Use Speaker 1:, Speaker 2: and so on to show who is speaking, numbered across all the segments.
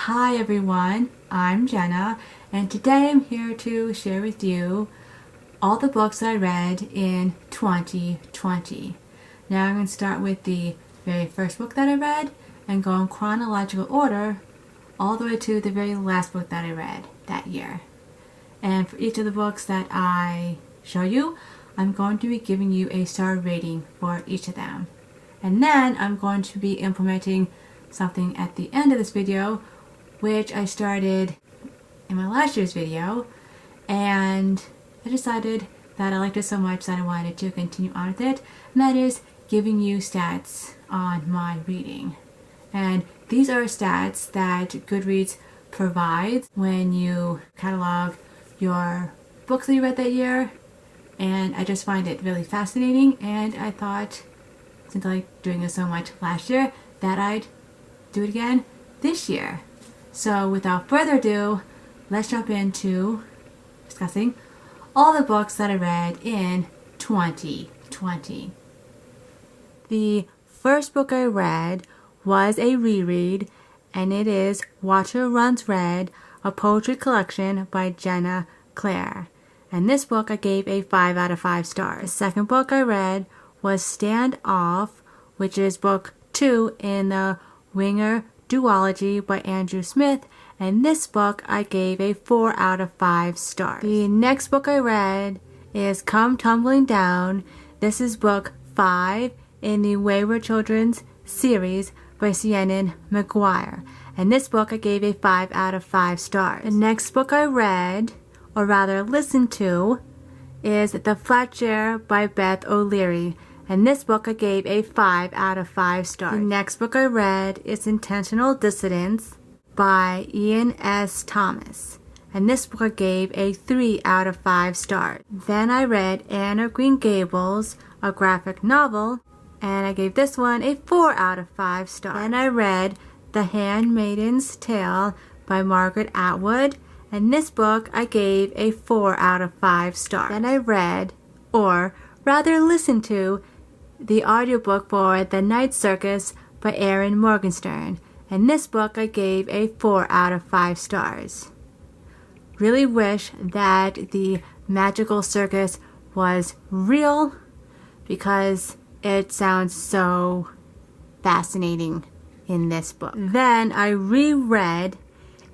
Speaker 1: Hi everyone, I'm Jenna, and today I'm here to share with you all the books I read in 2020. Now I'm going to start with the very first book that I read and go in chronological order all the way to the very last book that I read that year. And for each of the books that I show you, I'm going to be giving you a star rating for each of them. And then I'm going to be implementing something at the end of this video, which I started in my last year's video, and I decided that I liked it so much that I wanted to continue on with it, and that is giving you stats on my reading. And these are stats that Goodreads provides when you catalog your books that you read that year, and I just find it really fascinating, and I thought, since I liked doing it so much last year, that I'd do it again this year. So without further ado, let's jump into discussing all the books that I read in 2020. The first book I read was a reread, and it is Water Runs Red, a poetry collection by Jenna Claire. And this book I gave a 5 out of 5 stars. The second book I read was Stand Off, which is book 2 in the Winger duology by Andrew Smith, and this book I gave a 4 out of 5 stars. The next book I read is Come Tumbling Down. This is book 5 in the Wayward Children's series by Seanan McGuire, and this book I gave a 5 out of 5 stars. The next book I read, or rather listened to, is The Flat Chair by Beth O'Leary, and this book I gave a 5 out of 5 stars. The next book I read is Intentional Dissidence by Ian S. Thomas, and this book I gave a 3 out of 5 stars. Then I read Anne of Green Gables, a graphic novel, and I gave this one a 4 out of 5 stars. Then I read The Handmaid's Tale by Margaret Atwood, and this book I gave a 4 out of 5 stars. Then I read, or rather listened to, the audiobook for The Night Circus by Erin Morgenstern, and this book I gave a 4 out of 5 stars. Really wish that the magical circus was real, because it sounds so fascinating in this book. Then I reread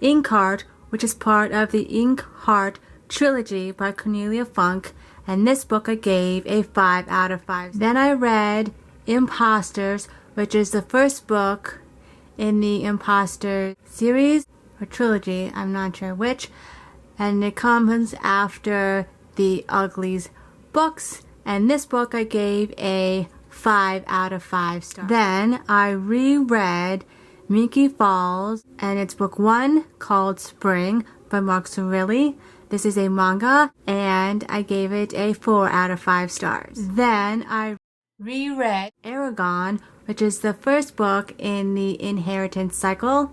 Speaker 1: Inkheart, which is part of the Inkheart trilogy by Cornelia Funk, and this book I gave a 5 out of 5. Then I read Imposters, which is the first book in the Imposter series or trilogy, I'm not sure which, and it comes after the Uglies books, and this book I gave a 5 out of 5 stars. Then I reread Minky Falls, and it's book 1 called Spring by Mark Cirilli. This is a manga, and I gave it a 4 out of 5 stars. Then I reread Eragon, which is the first book in the Inheritance cycle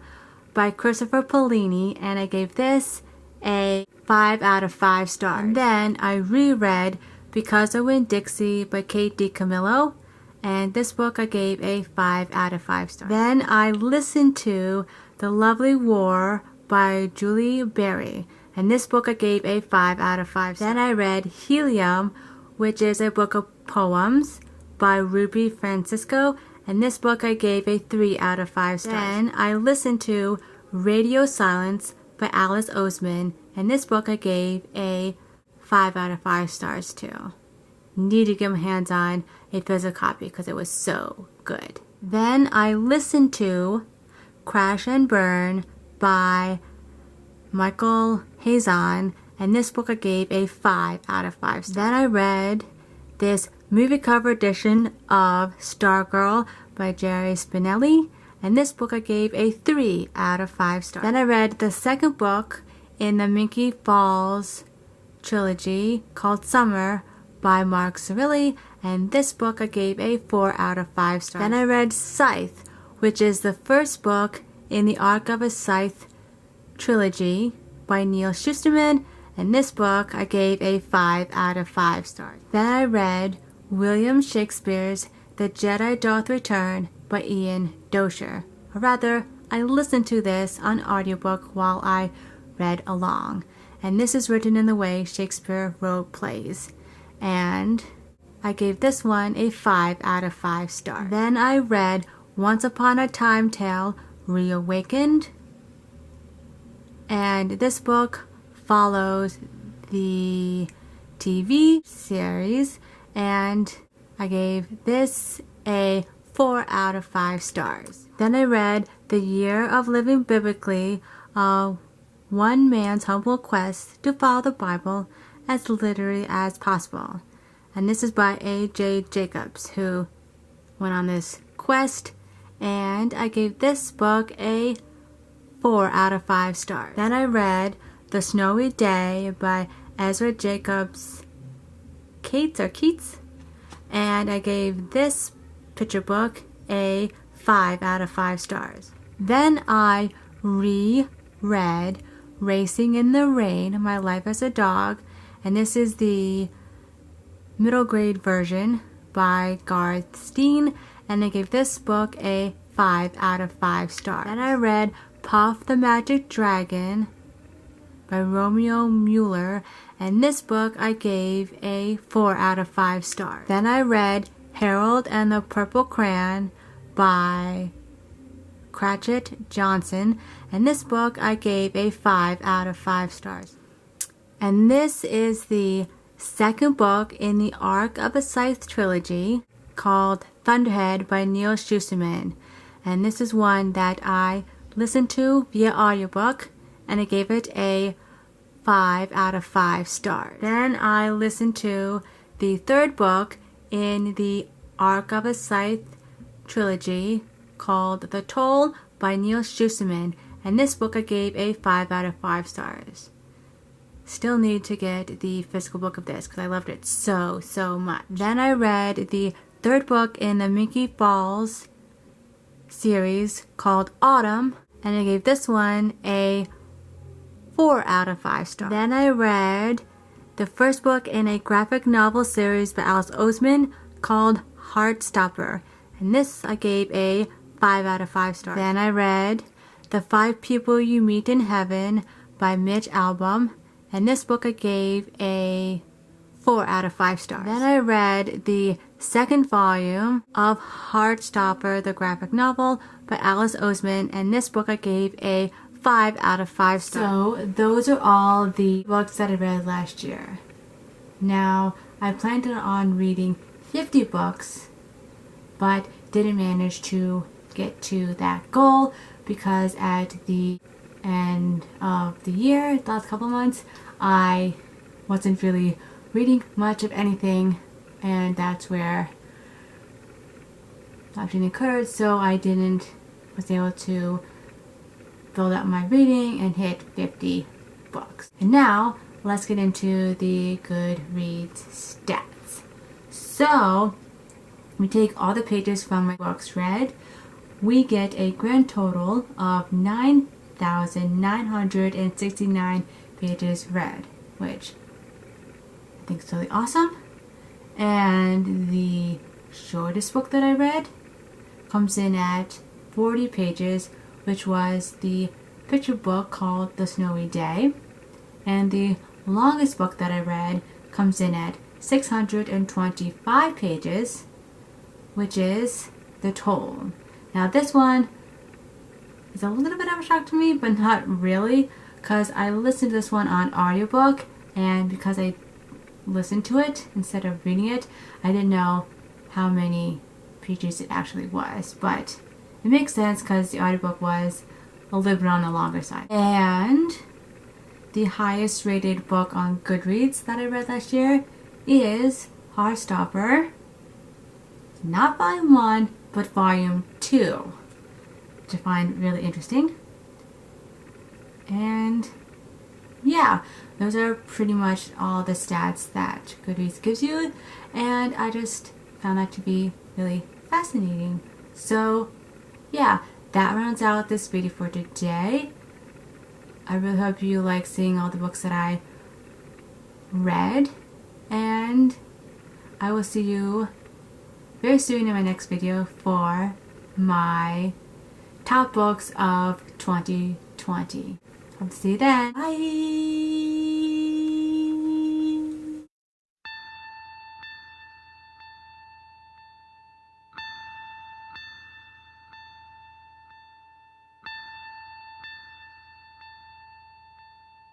Speaker 1: by Christopher Paolini, and I gave this a 5 out of 5 stars. And then I reread Because I Win Dixie by Kate DiCamillo, and this book I gave a 5 out of 5 stars. Then I listened to The Lovely War by Julie Berry, and this book I gave a 5 out of 5 stars. Then I read Helium, which is a book of poems by Ruby Francisco, and this book I gave a 3 out of 5 stars. Then I listened to Radio Silence by Alice Oseman, and this book I gave a 5 out of 5 stars too. Need to get my hands on a physical copy because it was so good. Then I listened to Crash and Burn by Michael Hazan, and this book I gave a 5 out of 5 stars. Then I read this movie cover edition of Stargirl by Jerry Spinelli, and this book I gave a 3 out of 5 stars. Then I read the second book in the Minky Falls trilogy called Summer by Mark Cirilli, and this book I gave a 4 out of 5 stars. Then I read Scythe, which is the first book in the Arc of a Scythe trilogy by Neil Shusterman, and this book I gave a 5 out of 5 stars. Then I read William Shakespeare's The Jedi Doth Return by Ian Dozier, or rather I listened to this on audiobook while I read along. And this is written in the way Shakespeare wrote plays. And I gave this one a 5 out of 5 stars. Then I read Once Upon a Time Tale Reawakened. And this book follows the TV series, and I gave this a 4 out of 5 stars. Then I read The Year of Living Biblically, one man's humble quest to follow the Bible as literally as possible. And this is by A.J. Jacobs, who went on this quest, and I gave this book a 4 out of 5 stars. Then I read The Snowy Day by Ezra Jacobs Keats, and I gave this picture book a 5 out of 5 stars. Then I reread Racing in the Rain, My Life as a Dog, and this is the middle grade version by Garth Steen, and I gave this book a 5 out of 5 stars. Then I read Puff the Magic Dragon by Romeo Mueller, and this book I gave a 4 out of 5 stars. Then I read Harold and the Purple Crayon by Cratchit Johnson, and this book I gave a 5 out of 5 stars. And this is the second book in the Ark of a Scythe trilogy called Thunderhead by Neal Shusterman, and this is one that I listened to via audiobook, and I gave it a 5 out of 5 stars. Then I listened to the third book in the Ark of a Scythe trilogy called The Toll by Neal Shusterman, and this book I gave a 5 out of 5 stars. Still need to get the physical book of this because I loved it so much. Then I read the third book in the Mickey Falls series called Autumn, and I gave this one a 4 out of 5 stars. Then I read the first book in a graphic novel series by Alice Oseman called Heartstopper, and this I gave a 5 out of 5 stars. Then I read The 5 People You Meet in Heaven by Mitch Albom, and this book I gave a 4 out of 5 stars. Then I read the second volume of Heartstopper, the graphic novel by Alice Oseman, and this book I gave a 5 out of 5 stars. So those are all the books that I read last year. Now, I planned on reading 50 books, but didn't manage to get to that goal because at the end of the year, the last couple months, I wasn't really reading much of anything, and that's where option occurred, so I was able to build up my reading and hit 50 books. And now let's get into the Goodreads stats. So we take all the pages from my books read, we get a grand total of 9,969 pages read, which I think is totally awesome. And the shortest book that I read comes in at 40 pages, which was the picture book called The Snowy Day. And the longest book that I read comes in at 625 pages, which is The Toll. Now this one is a little bit of a shock to me, but not really, because I listened to this one on audiobook, and because I listened to it instead of reading it, I didn't know how many pages it actually was, but it makes sense because the audiobook was a little bit on the longer side. And the highest rated book on Goodreads that I read last year is Heartstopper, not volume 1, but volume 2, which I find really interesting. And yeah, those are pretty much all the stats that Goodreads gives you, and I just found that to be really fascinating. So yeah, that rounds out this video for today. I really hope you like seeing all the books that I read, and I will see you very soon in my next video for my top books of 2020. Hope to see you then. Bye!